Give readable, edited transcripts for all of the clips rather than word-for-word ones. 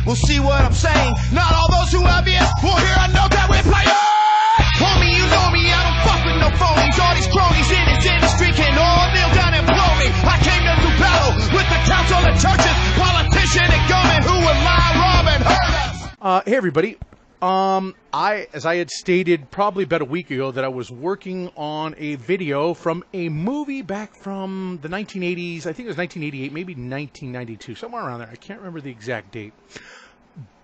will see what I'm saying. Not all those who have ears will hear a note that we play. Homie, you know me, I don't fuck with no phonies. All these cronies in this industry can all kneel down and blow me. I came to do battle with the council and churches, politician and government who would lie, rob, and hurt us. Hey everybody. As I had stated probably about a week ago, that I was working on a video from a movie back from the 1980s. I think it was 1988, maybe 1992, somewhere around there. I can't remember the exact date.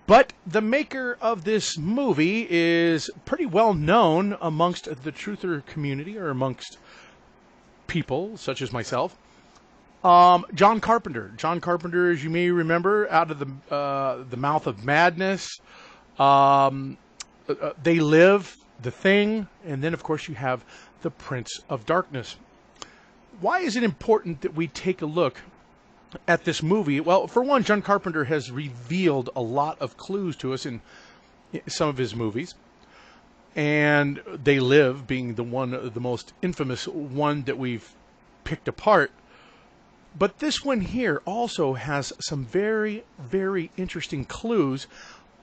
But the maker of this movie is pretty well known amongst the truther community, or amongst people such as myself. John Carpenter. John Carpenter, as you may remember, out of the Mouth of Madness. They Live, The Thing, and then of course you have The Prince of Darkness. Why is it important that we take a look at this movie? Well, for one, John Carpenter has revealed a lot of clues to us in some of his movies, and They Live being the most infamous one that we've picked apart. But this one here also has some very, very interesting clues,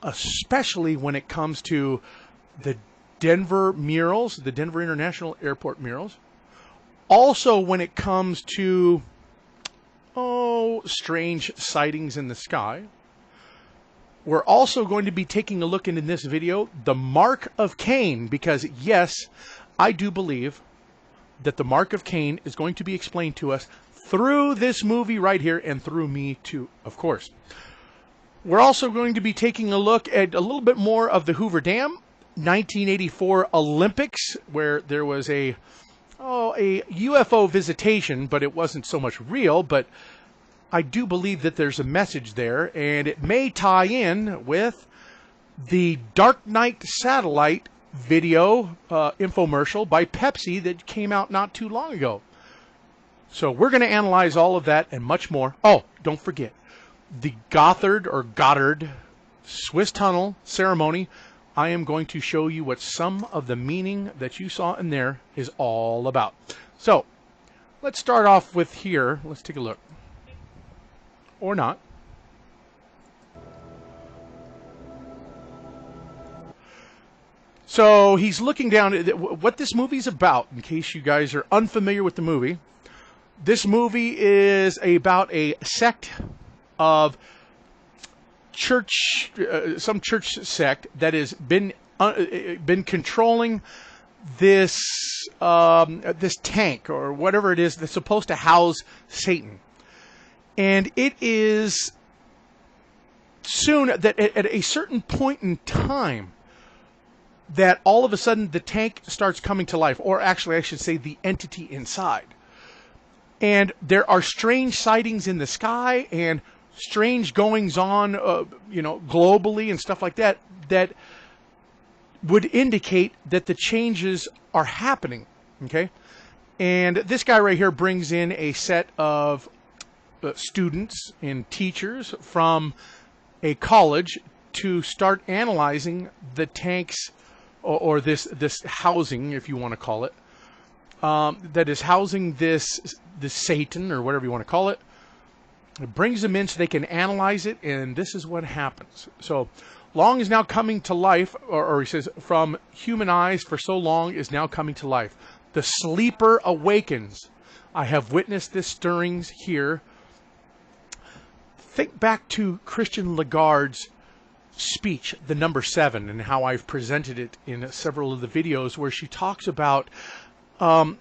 especially when it comes to the Denver murals, the Denver International Airport murals. Also when it comes to, strange sightings in the sky. We're also going to be taking a look in this video, the mark of Cain, because yes, I do believe that the mark of Cain is going to be explained to us through this movie right here, and through me too, of course. We're also going to be taking a look at a little bit more of the Hoover Dam, 1984 Olympics, where there was a UFO visitation, but it wasn't so much real, but I do believe that there's a message there, and it may tie in with the Dark Knight satellite video infomercial by Pepsi that came out not too long ago. So we're going to analyze all of that and much more. Oh, don't forget, the Goddard Swiss tunnel ceremony. I am going to show you what some of the meaning that you saw in there is all about. So let's start off with here. Let's take a look. Or not. So he's looking down at what this movie's about, in case you guys are unfamiliar with the movie. This movie is about a sect of church, some church sect that has been controlling this this tank or whatever it is that's supposed to house Satan, and it is soon that at a certain point in time that all of a sudden the tank starts coming to life, or actually I should say the entity inside. And there are strange sightings in the sky and strange goings on, globally and stuff like that, that would indicate that the changes are happening. Okay. And this guy right here brings in a set of students and teachers from a college to start analyzing the tanks, or this housing, if you want to call it, that is housing this Satan, or whatever you want to call it. It brings them in so they can analyze it, and this is what happens. So long is now coming to life, or he says, from human eyes for so long is now coming to life. The sleeper awakens. I have witnessed this stirrings here. Think back to Christian Lagarde's speech, the number 7, and how I've presented it in several of the videos, where she talks about how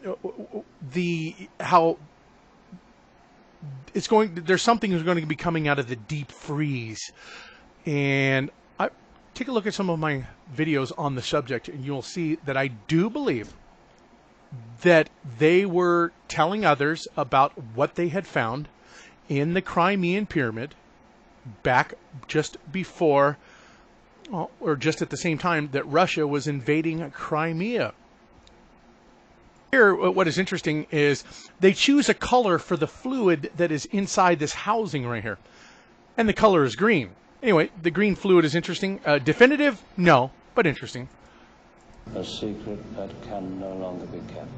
there's something that's going to be coming out of the deep freeze. And I take a look at some of my videos on the subject, and you'll see that I do believe that they were telling others about what they had found in the Crimean Pyramid back just before, or just at the same time that Russia was invading Crimea. Here, what is interesting is they choose a color for the fluid that is inside this housing right here. And the color is green. Anyway, the green fluid is interesting. Definitive? No, but interesting. A secret that can no longer be kept.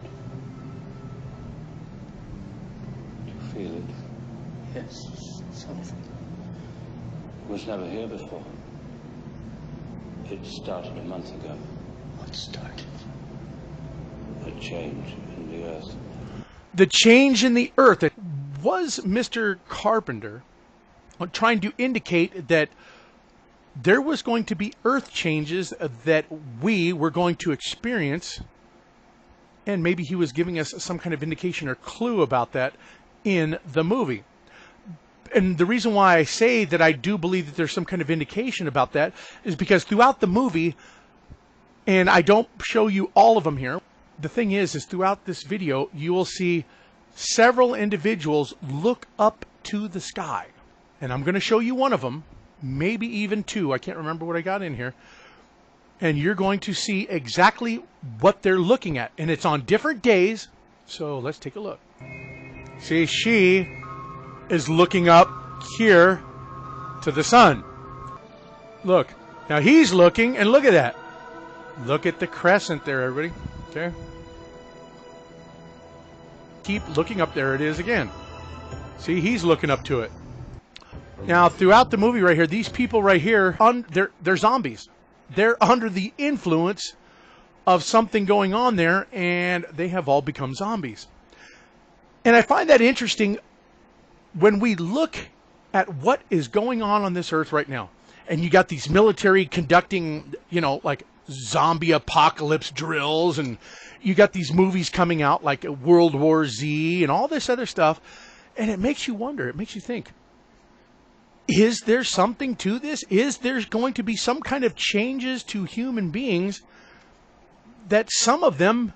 Do you feel it? Yes, something. was never here before. It started a month ago. What started? A change in the earth. The change in the earth. It was Mr. Carpenter trying to indicate that there was going to be earth changes that we were going to experience, and maybe he was giving us some kind of indication or clue about that in the movie. And the reason why I say that I do believe that there's some kind of indication about that is because throughout the movie, and I don't show you all of them here, the thing is throughout this video, you will see several individuals look up to the sky. And I'm going to show you one of them, maybe even two. I can't remember what I got in here. And you're going to see exactly what they're looking at. And it's on different days. So let's take a look. See, she is looking up here to the sun. Look. Now he's looking, and look at that. Look at the crescent there, everybody. Okay. Keep looking up. There it is again. See, he's looking up to it. Now, throughout the movie right here, these people right here, they're zombies. They're under the influence of something going on there, and they have all become zombies. And I find that interesting when we look at what is going on this earth right now. And you got these military conducting, like zombie apocalypse drills, and you got these movies coming out like World War Z and all this other stuff. And it makes you wonder, it makes you think, is there something to this? Is there going to be some kind of changes to human beings that some of them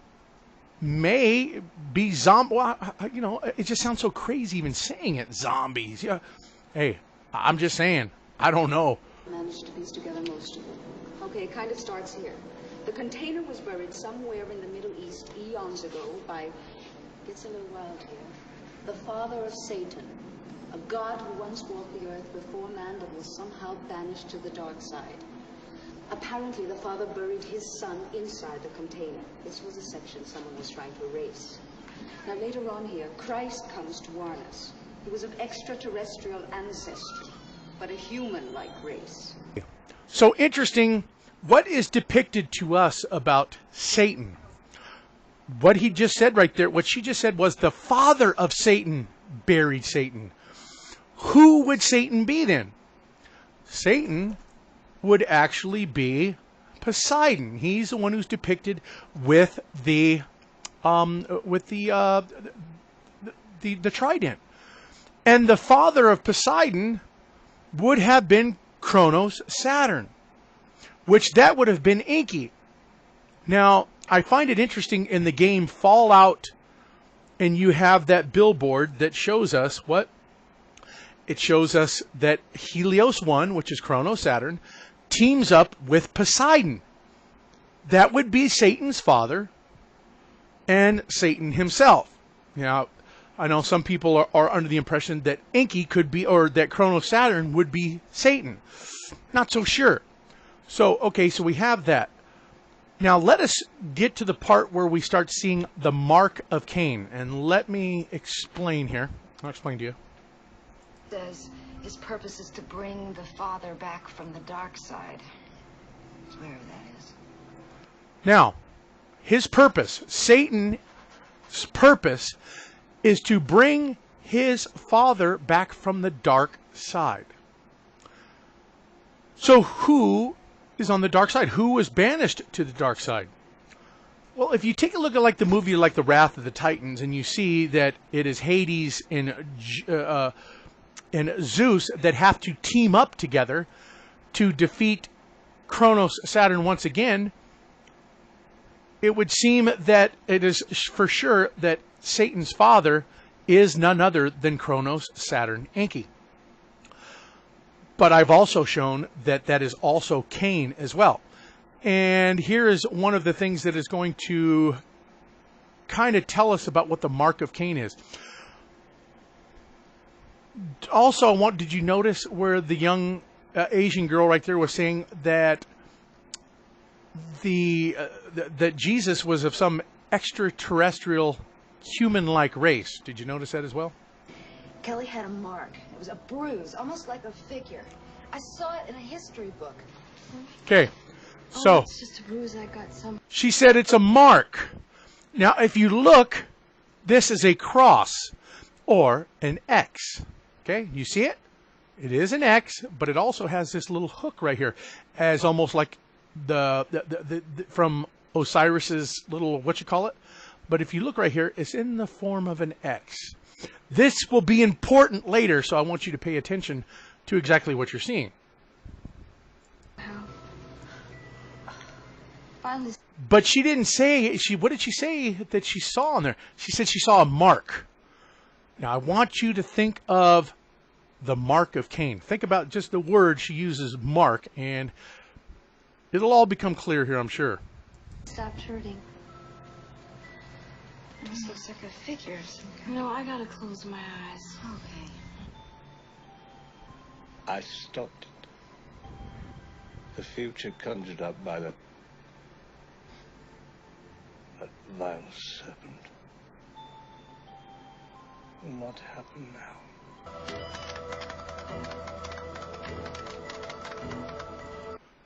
may be zombie? Well, it just sounds so crazy even saying it, zombies. Yeah. Hey, I'm just saying, I don't know. Managed to piece together most of them. Okay, it kind of starts here. The container was buried somewhere in the Middle East eons ago by, gets a little wild here, the father of Satan, a god who once walked the earth before man but was somehow banished to the dark side. Apparently, the father buried his son inside the container. This was a section someone was trying to erase. Now, later on here, Christ comes to warn us. He was of extraterrestrial ancestry, but a human-like race. So interesting, what is depicted to us about Satan? What he just said right there, what she just said was the father of Satan buried Satan. Who would Satan be then? Satan would actually be Poseidon. He's the one who's depicted with the trident. And the father of Poseidon would have been Kronos, Saturn, which that would have been Enki. Now, I find it interesting in the game Fallout, and you have that billboard that shows us what? It shows us that Helios 1, which is Kronos, Saturn, teams up with Poseidon. That would be Satan's father and Satan himself. Now, I know some people are under the impression that Enki could be, or that Kronos Saturn would be Satan. Not so sure. So, okay, so we have that. Now, let us get to the part where we start seeing the mark of Cain. And let me explain here. I'll explain to you. Says his purpose is to bring the father back from the dark side. Wherever that is. Now, his purpose, Satan's purpose, is to bring his father back from the dark side. So who is on the dark side? Who was banished to the dark side? Well, if you take a look at like the movie like The Wrath of the Titans, and you see that it is Hades and Zeus that have to team up together to defeat Kronos, Saturn once again, it would seem that it is for sure that Satan's father is none other than Kronos, Saturn, Enki. But I've also shown that that is also Cain as well. And here is one of the things that is going to kind of tell us about what the mark of Cain is. Also, did you notice where the young Asian girl right there was saying that that Jesus was of some extraterrestrial human-like race? Did you notice that as well? Kelly had a mark. It was a bruise, almost like a figure. I saw it in a history book. Okay, Oh, so it's just a bruise I got some. she said it's a mark. Now, if you look, this is a cross or an X. Okay, you see it? It is an X, but it also has this little hook right here, as almost like the from Osiris's little what. But if you look right here, it's in the form of an X. This will be important later, so I want you to pay attention to exactly what you're seeing. Finally. But she didn't say, what did she say that she saw on there? She said she saw a mark. Now, I want you to think of the mark of Cain. Think about just the word she uses, mark, and it'll all become clear here, I'm sure. Stopped hurting. I'm so sick of figures. No, I gotta close my eyes. Okay. I stopped it. The future conjured up by that vile serpent. And what happened now?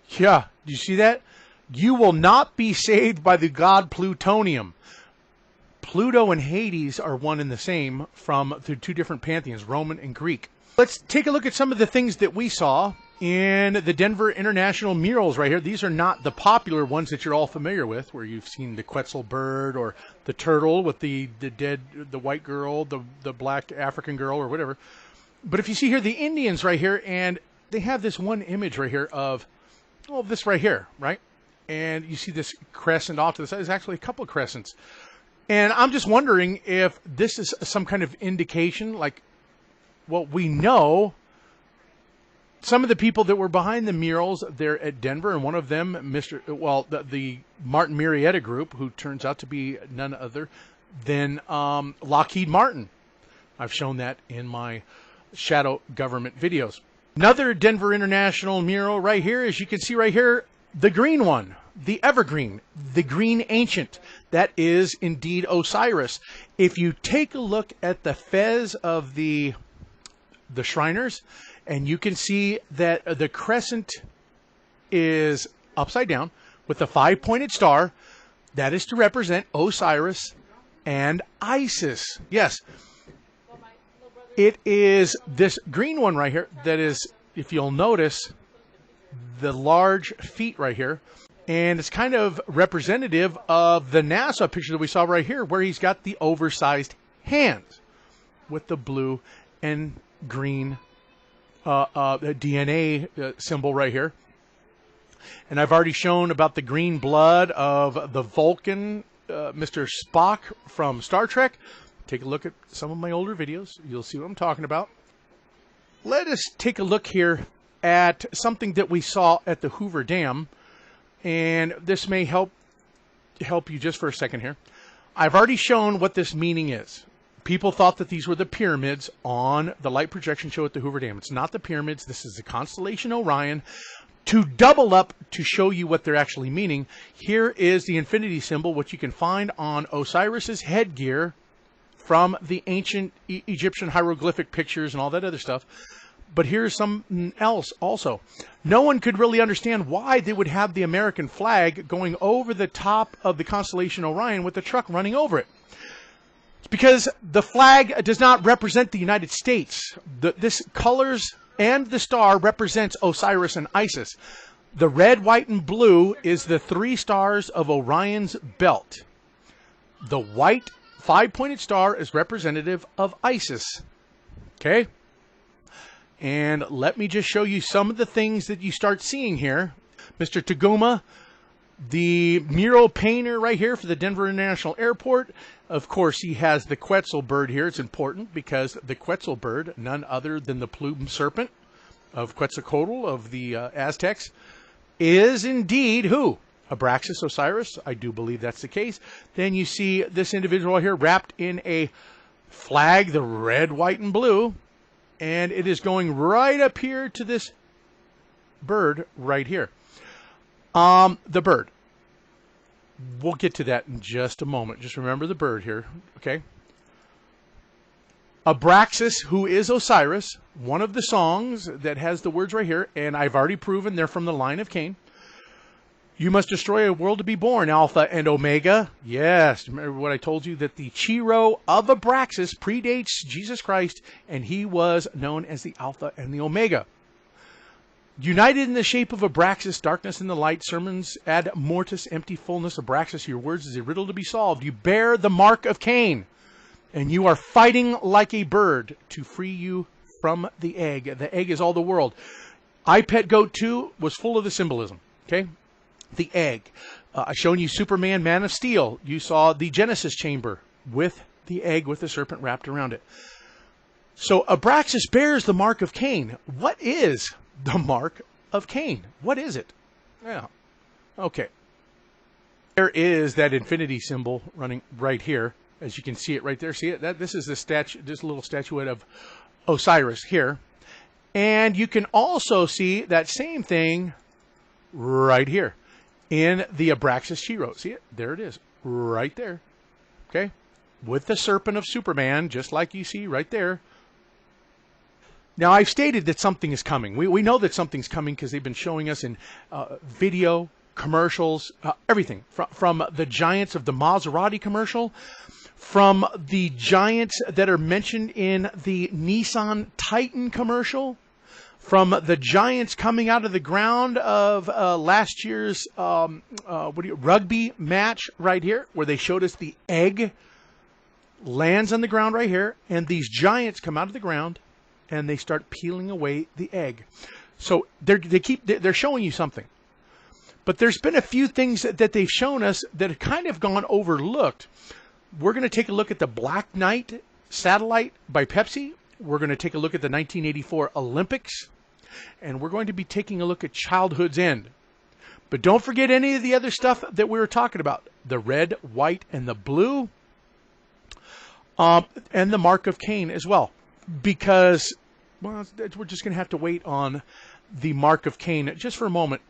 Yeah, do you see that? You will not be saved by the god Plutonium. Pluto and Hades are one and the same from the two different pantheons, Roman and Greek. Let's take a look at some of the things that we saw in the Denver International murals right here. These are not the popular ones that you're all familiar with, where you've seen the Quetzal bird or the turtle with the dead, the white girl, the black African girl or whatever. But if you see here, the Indians right here, and they have this one image right here of, oh, this right here, right? And you see this crescent off to the side. There's actually a couple of crescents. And I'm just wondering if this is some kind of indication, like what we know. Some of the people that were behind the murals there at Denver, and one of them, the Martin Marietta group, who turns out to be none other than Lockheed Martin. I've shown that in my shadow government videos. Another Denver International mural right here, as you can see right here, the green one, the evergreen, the green ancient. That is indeed Osiris. If you take a look at the fez of the Shriners, and you can see that the crescent is upside down with a 5-pointed star. That is to represent Osiris and Isis. Yes, it is this green one right here that is, if you'll notice, the large feet right here. And it's kind of representative of the NASA picture that we saw right here, where he's got the oversized hands with the blue and green DNA symbol right here. And I've already shown about the green blood of the Vulcan, Mr. Spock from Star Trek. Take a look at some of my older videos. You'll see what I'm talking about. Let us take a look here at something that we saw at the Hoover Dam. And this may help you just for a second here. I've already shown what this meaning is. People thought that these were the pyramids on the light projection show at the Hoover Dam. It's not the pyramids. This is the constellation Orion. To double up to show you what they're actually meaning, here is the infinity symbol, which you can find on Osiris's headgear from the ancient Egyptian hieroglyphic pictures and all that other stuff. But here's something else also. No one could really understand why they would have the American flag going over the top of the constellation Orion with the truck running over it. It's because the flag does not represent the United States. This colors and the star represents Osiris and Isis. The red, white, and blue is the 3 stars of Orion's belt. The white 5-pointed star is representative of Isis. Okay? And let me just show you some of the things that you start seeing here. Mr. Taguma, the mural painter right here for the Denver International Airport. Of course, he has the Quetzal bird here. It's important because the Quetzal bird, none other than the plumed serpent of Quetzalcoatl of the Aztecs, is indeed who? Abraxas Osiris. I do believe that's the case. Then you see this individual here wrapped in a flag, the red, white, and blue. And it is going right up here to this bird right here. The bird. We'll get to that in just a moment. Just remember the bird here, okay? Abraxas, who is Osiris, one of the songs that has the words right here, and I've already proven they're from the line of Cain. You must destroy a world to be born, Alpha and Omega. Yes, remember what I told you, that the Chi-Rho of Abraxas predates Jesus Christ, and he was known as the Alpha and the Omega. United in the shape of Abraxas, darkness and the light, sermons ad mortis, empty fullness, Abraxas, your words is a riddle to be solved. You bear the mark of Cain, and you are fighting like a bird to free you from the egg. The egg is all the world. I Pet Goat 2 was full of the symbolism, okay? The egg. I've shown you Superman, Man of Steel. You saw the Genesis chamber with the egg with the serpent wrapped around it. So Abraxas bears the mark of Cain. What is the mark of Cain? What is it? Yeah. Okay. There is that infinity symbol running right here. As you can see it right there. See it? This is the statue, this little statuette of Osiris here. And you can also see that same thing right here in the Abraxas Chi-Rho. See it? There it is. Right there. Okay? With the serpent of Superman, just like you see right there. Now, I've stated that something is coming. We know that something's coming because they've been showing us in video, commercials, everything. From the giants of the Maserati commercial, from the giants that are mentioned in the Nissan Titan commercial, from the giants coming out of the ground of last year's rugby match right here, where they showed us the egg lands on the ground right here, and these giants come out of the ground and they start peeling away the egg. So they're showing you something. But there's been a few things that they've shown us that have kind of gone overlooked. We're going to take a look at the Black Knight satellite by Pepsi. We're going to take a look at the 1984 Olympics. And we're going to be taking a look at Childhood's End. But don't forget any of the other stuff that we were talking about. The red, white, and the blue. And the mark of Cain as well. Because, well, we're just going to have to wait on the mark of Cain just for a moment.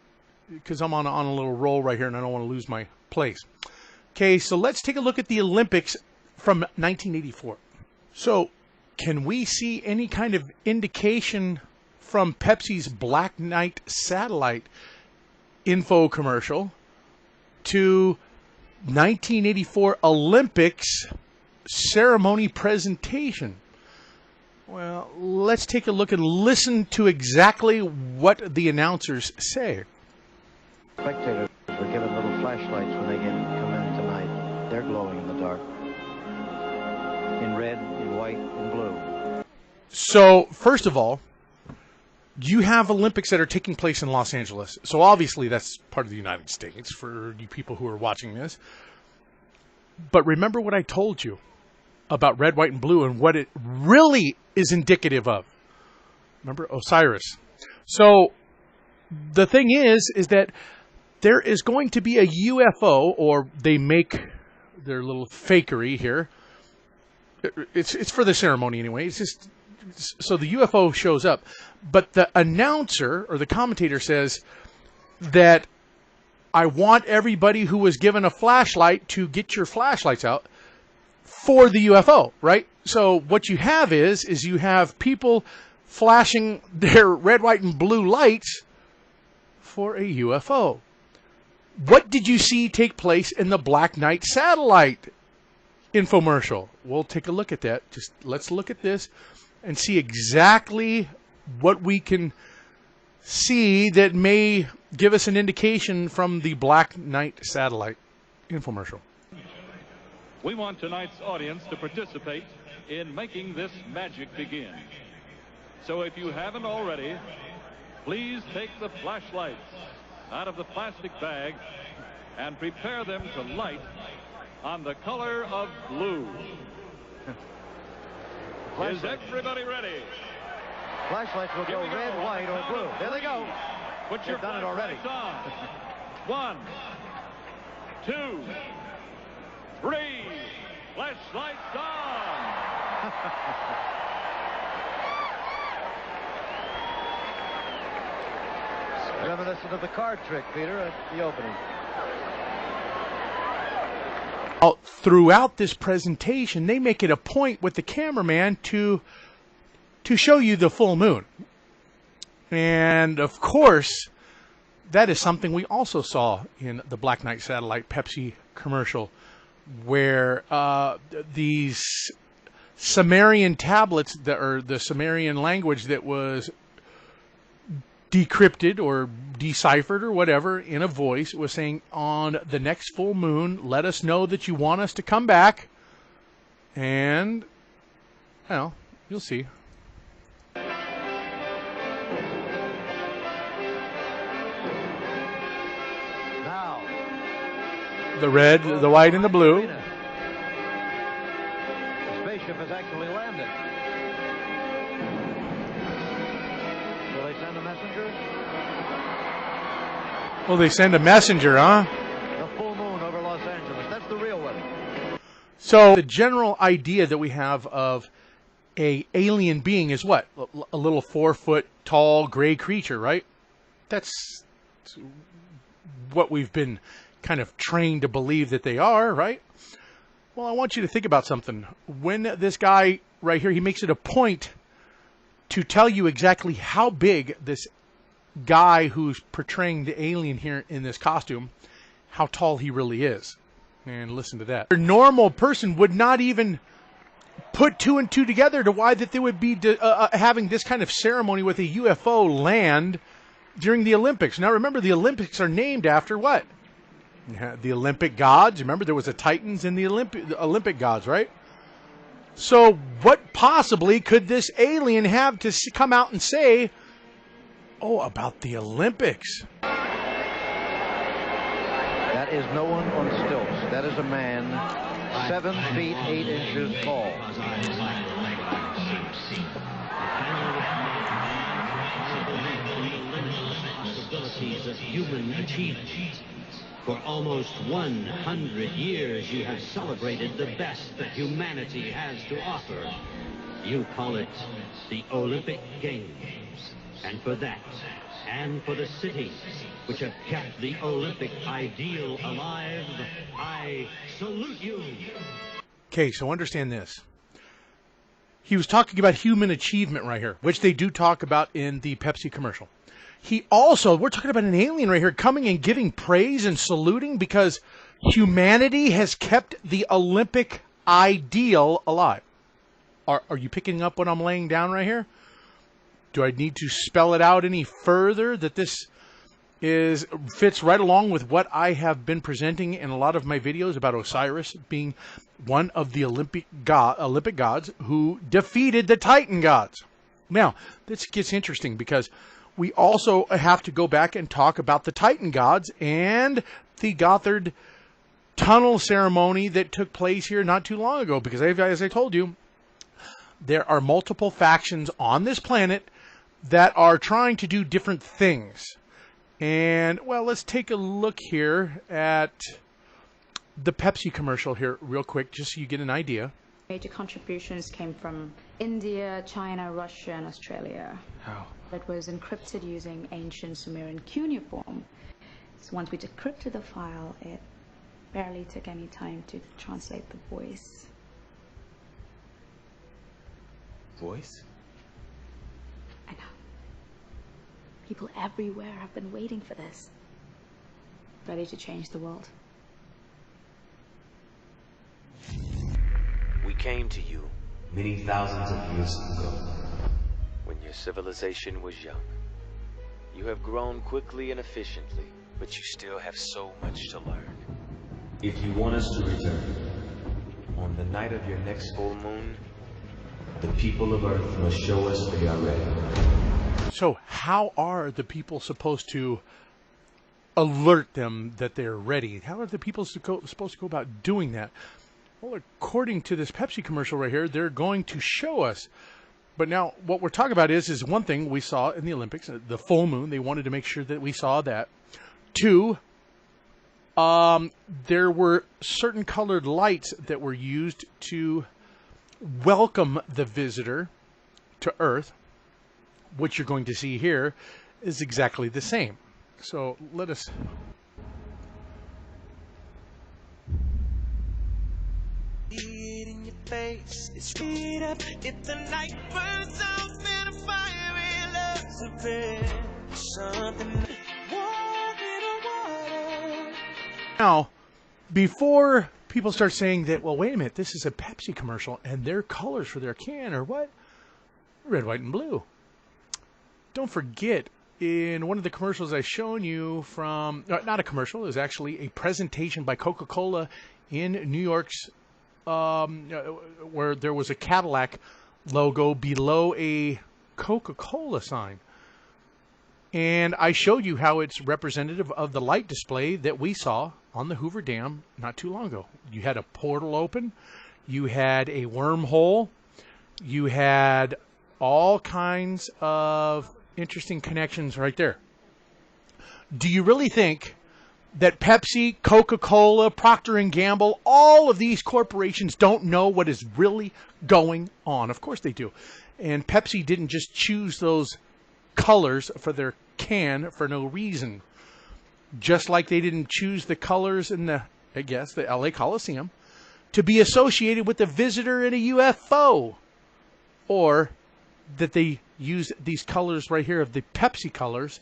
Because I'm on a little roll right here and I don't want to lose my place. Okay, so let's take a look at the Olympics from 1984. So, can we see any kind of indication from Pepsi's Black Knight satellite info commercial to 1984 Olympics ceremony presentation? Well, let's take a look and listen to exactly what the announcers say. Spectators were given little flashlights when they come in tonight. They're glowing in the dark. In red, in white, in blue. So, first of all, you have Olympics that are taking place in Los Angeles. So obviously that's part of the United States for you people who are watching this. But remember what I told you about red, white, and blue and what it really is indicative of. Remember Osiris. So the thing is that there is going to be a UFO, or they make their little fakery here. It's for the ceremony anyway. It's just so the UFO shows up. But the announcer or the commentator says that I want everybody who was given a flashlight to get your flashlights out for the UFO, right? So what you have is you have people flashing their red, white, and blue lights for a UFO. What did you see take place in the Black Knight satellite infomercial? We'll take a look at that. Just let's look at this and see exactly what we can see that may give us an indication from the Black Knight satellite infomercial. We want tonight's audience to participate in making this magic begin. So if you haven't already, please take the flashlights out of the plastic bag and prepare them to light on the color of blue. Is everybody ready? Flashlights will go red, white, or blue. There they go. Put your They've done it already. flashlights on. 1, 2, 3. Flashlights on. Reminiscent of the card trick, Peter, at the opening. Throughout this presentation, they make it a point with the cameraman to show you the full moon. And of course, that is something we also saw in the Black Knight Satellite Pepsi commercial, where these Sumerian tablets, or the Sumerian language that was decrypted or deciphered or whatever in a voice, was saying, on the next full moon, let us know that you want us to come back. And, well, you'll see. Now, The red, the white, and the blue. The spaceship has actually landed. Will they send a messenger? Well, they send a messenger, huh? The full moon over Los Angeles. That's the real one. So the general idea that we have of a alien being is what? A little 4-foot tall gray creature, right? That's what we've been kind of trained to believe that they are, right? Well, I want you to think about something. When this guy right here, he makes it a point to tell you exactly how big this guy who's portraying the alien here in this costume, how tall he really is. And listen to that. A normal person would not even put 2 and 2 together to why that they would be having this kind of ceremony with a UFO land during the Olympics. Now remember, the Olympics are named after what? The Olympic gods. Remember, there was a Titans in the Olympic gods, right? So what possibly could this alien have to come out and say, oh, about the Olympics? That is no one on stilts. That is a man 7 feet 8 inches tall. Possibilities of human achievement. For almost 100 years, you have celebrated the best that humanity has to offer. You call it the Olympic Games. And for that, and for the cities which have kept the Olympic ideal alive, I salute you. Okay, so understand this. He was talking about human achievement right here, which they do talk about in the Pepsi commercial. He also, we're talking about an alien right here coming and giving praise and saluting because humanity has kept the Olympic ideal alive. Are you picking up what I'm laying down right here? Do I need to spell it out any further that this fits right along with what I have been presenting in a lot of my videos about Osiris being one of the Olympic gods who defeated the Titan gods? Now, this gets interesting because we also have to go back and talk about the Titan gods and the Gothard tunnel ceremony that took place here not too long ago. Because as I told you, there are multiple factions on this planet that are trying to do different things. And, well, let's take a look here at the Pepsi commercial here real quick, just so you get an idea. Major contributions came from India, China, Russia, and Australia. Oh. It was encrypted using ancient Sumerian cuneiform. So once we decrypted the file, it barely took any time to translate the voice. Voice? I know. People everywhere have been waiting for this. Ready to change the world. We came to you many thousands of years ago, when your civilization was young. You have grown quickly and efficiently, but you still have so much to learn. If you want us to return, on the night of your next full moon, the people of Earth must show us they are ready. So how are the people supposed to alert them that they're ready? How are the people supposed to go about doing that? Well, according to this Pepsi commercial right here, they're going to show us. But now what we're talking about is one thing we saw in the Olympics, the full moon. They wanted to make sure that we saw that. 2, there were certain colored lights that were used to welcome the visitor to Earth. What you're going to see here is exactly the same. So let us... See it in your face. It's straight up. If the night burns out, then a fire in love's a bit. Something. Now, before people start saying that, well, wait a minute, this is a Pepsi commercial, and their colors for their can are what? Red, white, and blue. Don't forget, in one of the commercials I've shown you from, not a commercial, it was actually a presentation by Coca-Cola in New York's, where there was a Cadillac logo below a Coca-Cola sign. And I showed you how it's representative of the light display that we saw on the Hoover Dam not too long ago. You had a portal open, you had a wormhole, you had all kinds of interesting connections right there. Do you really think that Pepsi, Coca-Cola, Procter & Gamble, all of these corporations don't know what is really going on? Of course they do. And Pepsi didn't just choose those colors for their can for no reason. Just like they didn't choose the colors in the LA Coliseum to be associated with a visitor in a UFO. Or that they used these colors right here of the Pepsi colors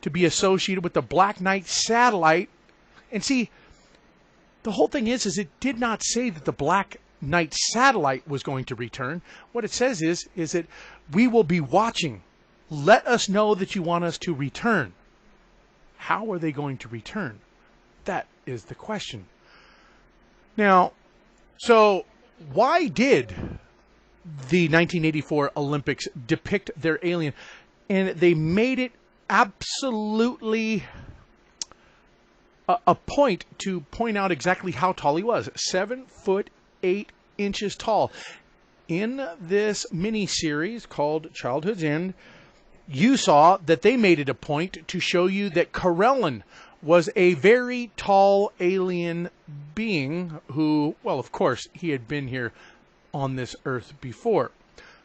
to be associated with the Black Knight satellite. And see, the whole thing is it did not say that the Black Knight satellite was going to return. What it says is that we will be watching. Let us know that you want us to return. How are they going to return? That is the question. Now, so why did the 1984 Olympics depict their alien? And they made it absolutely a point to point out exactly how tall he was. 7'8" tall. In this mini-series called Childhood's End, you saw that they made it a point to show you that Corellan was a very tall alien being who, well, of course, he had been here on this earth before.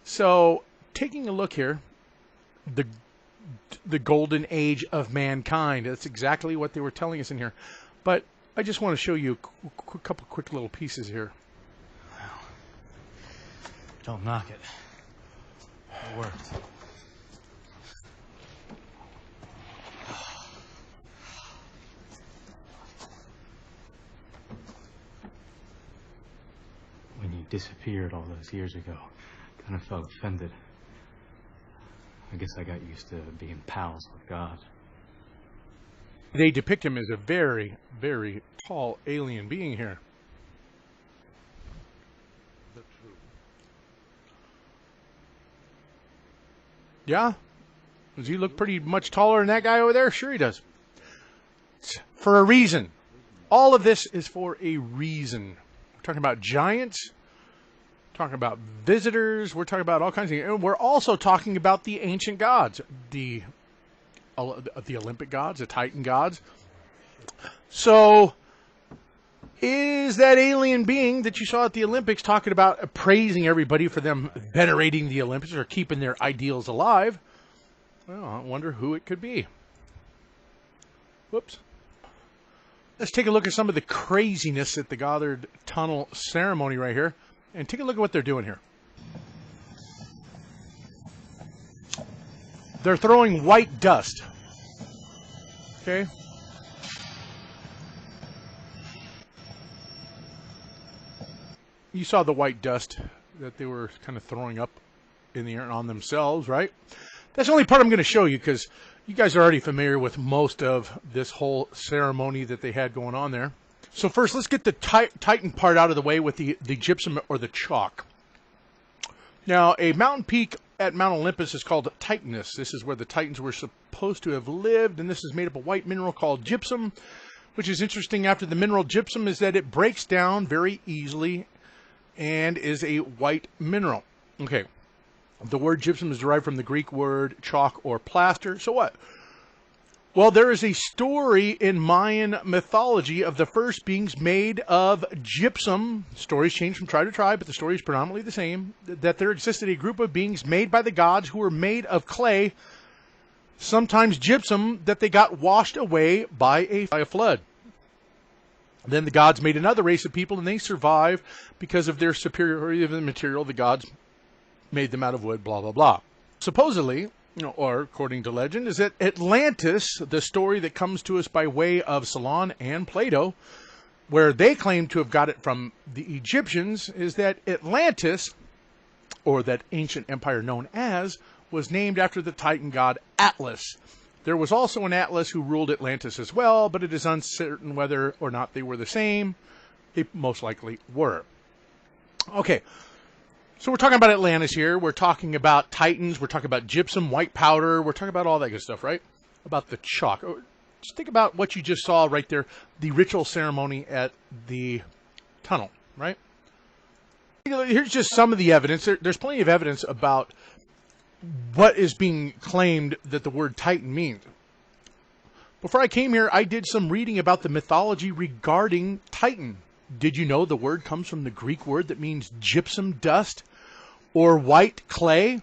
So, taking a look here, the golden age of mankind. That's exactly what they were telling us in here. But I just want to show you a couple quick little pieces here. Well, don't knock it. It worked. When you disappeared all those years ago, kind of felt offended. I guess I got used to being pals with God. They depict him as a very, very tall alien being here. Yeah? Does he look pretty much taller than that guy over there? Sure he does. It's for a reason. All of this is for a reason. We're talking about giants. Talking about visitors. We're talking about all kinds of things. And we're also talking about the ancient gods. The Olympic gods, the Titan gods. So, is that alien being that you saw at the Olympics talking about praising everybody for them venerating the Olympics or keeping their ideals alive? Well, I wonder who it could be. Whoops. Let's take a look at some of the craziness at the Goddard Tunnel ceremony right here. And take a look at what they're doing here. They're throwing white dust. Okay? You saw the white dust that they were kind of throwing up in the air on themselves, right? That's the only part I'm going to show you because you guys are already familiar with most of this whole ceremony that they had going on there. So first, let's get the Titan part out of the way with the gypsum or the chalk. Now, a mountain peak at Mount Olympus is called Titanus. This is where the Titans were supposed to have lived, and this is made up of white mineral called gypsum, which is interesting after the mineral gypsum is that it breaks down very easily and is a white mineral. Okay, the word gypsum is derived from the Greek word chalk or plaster. So what? Well, there is a story in Mayan mythology of the first beings made of gypsum. Stories change from tribe to tribe, but the story is predominantly the same. That there existed a group of beings made by the gods who were made of clay, sometimes gypsum, that they got washed away by a flood. Then the gods made another race of people, and they survived because of their superiority of the material. The gods made them out of wood, blah, blah, blah. Supposedly, or according to legend, is that Atlantis, the story that comes to us by way of Solon and Plato, where they claim to have got it from the Egyptians, is that Atlantis, or that ancient empire known as, was named after the Titan god Atlas. There was also an Atlas who ruled Atlantis as well, but it is uncertain whether or not they were the same. They most likely were. Okay, so we're talking about Atlantis here. We're talking about Titans. We're talking about gypsum, white powder. We're talking about all that good stuff, right? About the chalk. Just think about what you just saw right there, the ritual ceremony at the tunnel, right? Here's just some of the evidence. There's plenty of evidence about what is being claimed that the word Titan means. Before I came here, I did some reading about the mythology regarding Titan. Did you know the word comes from the Greek word that means gypsum dust or white clay?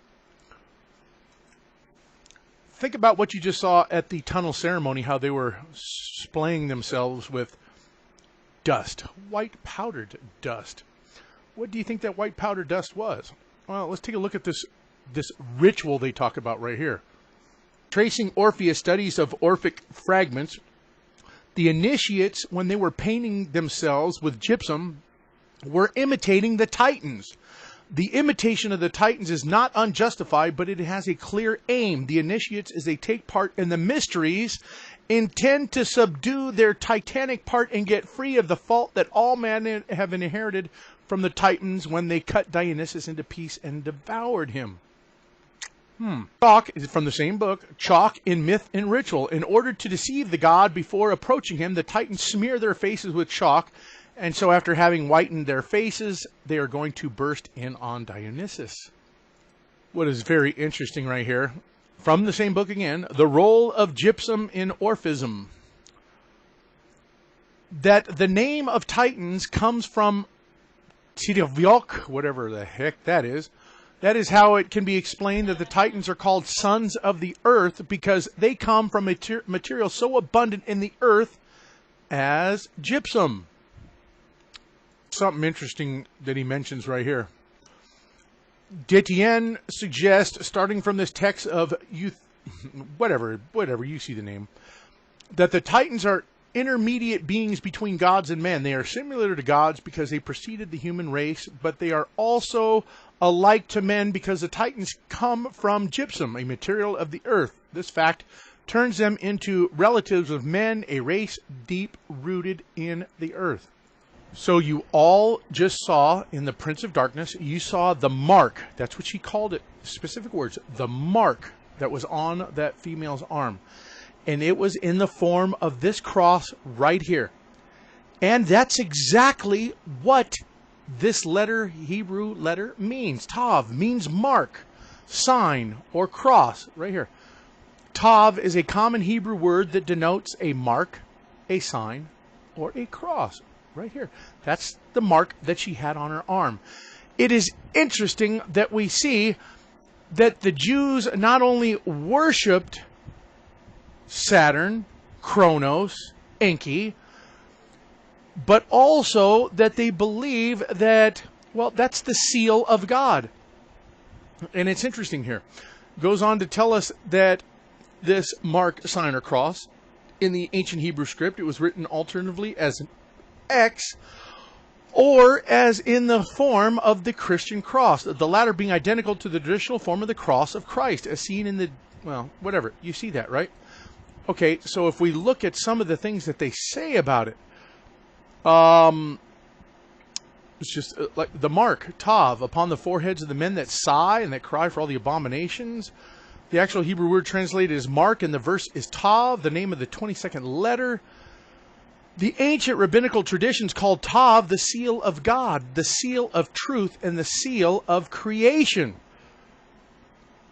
Think about what you just saw at the tunnel ceremony, how they were splaying themselves with dust, white powdered dust. What do you think that white powder dust was? Well, let's take a look at this ritual they talk about right here. Tracing Orpheus studies of Orphic fragments, the initiates, when they were painting themselves with gypsum, were imitating the Titans. The imitation of the Titans is not unjustified, but it has a clear aim. The initiates, as they take part in the mysteries, intend to subdue their titanic part and get free of the fault that all men have inherited from the Titans when they cut Dionysus into pieces and devoured him. Chalk is from the same book, Chalk in Myth and Ritual. In order to deceive the god before approaching him, the Titans smear their faces with chalk, and so after having whitened their faces, they are going to burst in on Dionysus. What is very interesting right here, from the same book again, the role of gypsum in Orphism. That the name of Titans comes from Tiraviok, whatever the heck that is. That is how it can be explained that the Titans are called sons of the earth, because they come from material so abundant in the earth as gypsum. Something interesting that he mentions right here. Détienne suggests, starting from this text of whatever you see the name, that the Titans are intermediate beings between gods and men. They are similar to gods because they preceded the human race, but they are also alike to men because the Titans come from gypsum, a material of the earth. This fact turns them into relatives of men, a race deep-rooted in the earth. So you all just saw in the Prince of Darkness, you saw the mark. That's what she called it, specific words, the mark that was on that female's arm. And it was in the form of this cross right here. And that's exactly what this letter, Hebrew letter, means. Tav means mark, sign, or cross, right here. Tav is a common Hebrew word that denotes a mark, a sign, or a cross, right here. That's the mark that she had on her arm. It is interesting that we see that the Jews not only worshipped Saturn, Kronos, Enki, but also that they believe that, well, that's the seal of God. And it's interesting here. Goes on to tell us that this mark, sign, or cross, in the ancient Hebrew script, it was written alternatively as an X or as in the form of the Christian cross, the latter being identical to the traditional form of the cross of Christ, as seen in the, well, whatever. You see that, right? Okay, so if we look at some of the things that they say about it, it's just like the mark, Tav, upon the foreheads of the men that sigh and that cry for all the abominations. The actual Hebrew word translated is mark, and the verse is Tav, the name of the 22nd letter. The ancient rabbinical traditions called Tav the seal of God, the seal of truth, and the seal of creation.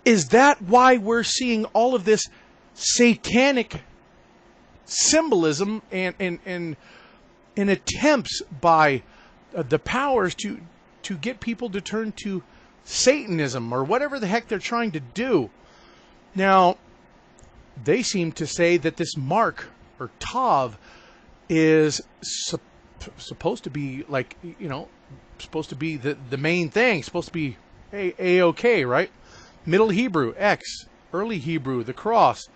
Is that why we're seeing all of this satanic symbolism and attempts by the powers to get people to turn to Satanism or whatever the heck they're trying to do? Now, they seem to say that this mark, or Tav, is supposed to be like, supposed to be the main thing, supposed to be A-OK, right? Middle Hebrew, X. Early Hebrew, the cross.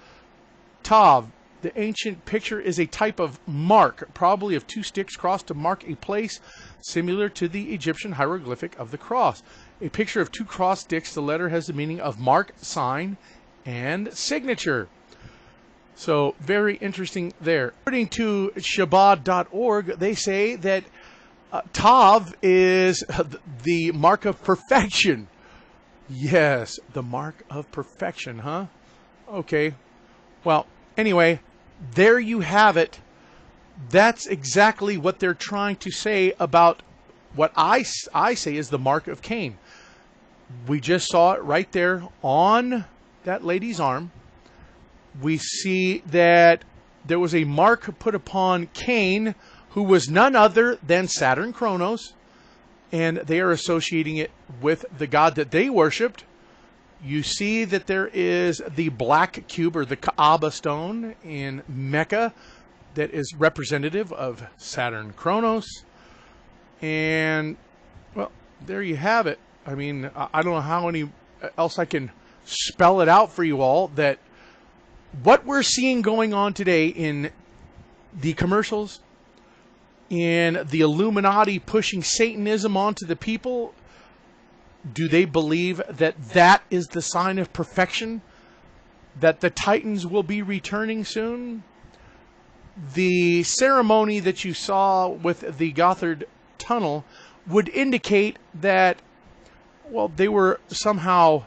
Tav, the ancient picture, is a type of mark, probably of two sticks crossed to mark a place similar to the Egyptian hieroglyphic of the cross. A picture of two cross sticks, the letter has the meaning of mark, sign, and signature. So, very interesting there. According to Shabbat.org, they say that Tav is the mark of perfection. Yes, the mark of perfection, huh? Okay. Well, anyway, there you have it. That's exactly what they're trying to say about what I say is the mark of Cain. We just saw it right there on that lady's arm. We see that there was a mark put upon Cain, who was none other than Saturn Kronos, and they are associating it with the god that they worshipped. You see that there is the black cube, or the Kaaba stone in Mecca, that is representative of Saturn Kronos. And, well, there you have it. I mean, I don't know how any else I can spell it out for you all, that what we're seeing going on today in the commercials, in the Illuminati pushing Satanism onto the people, do they believe that that is the sign of perfection? That the Titans will be returning soon? The ceremony that you saw with the Gothard Tunnel would indicate that, well, they were somehow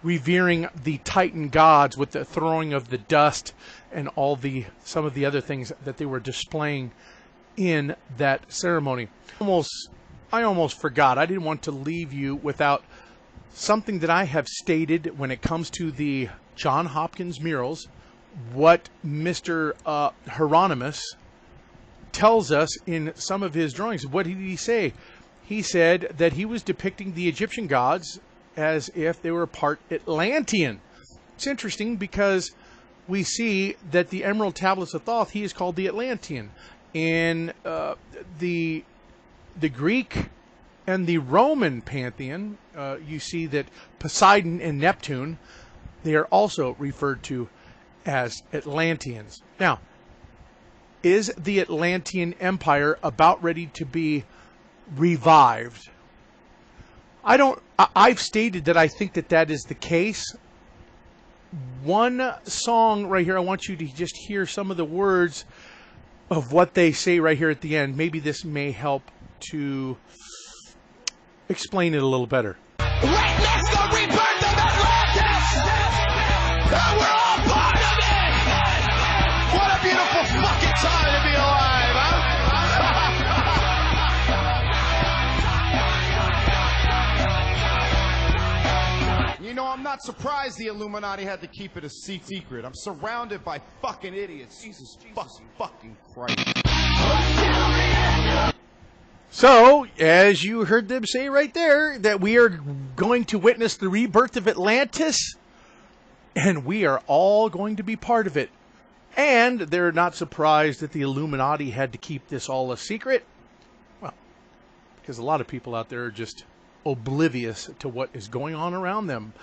revering the Titan gods with the throwing of the dust and some of the other things that they were displaying in that ceremony. I almost forgot. I didn't want to leave you without something that I have stated when it comes to the John Hopkins murals. What Mr. Hieronymus tells us in some of his drawings. What did he say? He said that he was depicting the Egyptian gods as if they were part Atlantean. It's interesting because we see that the Emerald Tablets of Thoth, he is called the Atlantean. In the Greek and the Roman pantheon, you see that Poseidon and Neptune, they are also referred to as Atlanteans. Now, is the Atlantean Empire about ready to be revived? I've stated that I think that that is the case. One song right here, I want you to just hear some of the words of what they say right here at the end. Maybe this may help to explain it a little better. Witness the rebirth of Atlantis! And we're all part of it! What a beautiful fucking time to be alive, huh? You know, I'm not surprised the Illuminati had to keep it a secret. I'm surrounded by fucking idiots. Jesus fucking Christ. So, as you heard them say right there, that we are going to witness the rebirth of Atlantis, and we are all going to be part of it. And they're not surprised that the Illuminati had to keep this all a secret. Well, because a lot of people out there are just oblivious to what is going on around them.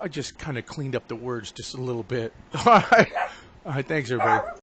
I just kind of cleaned up the words just a little bit. All right, thanks everybody.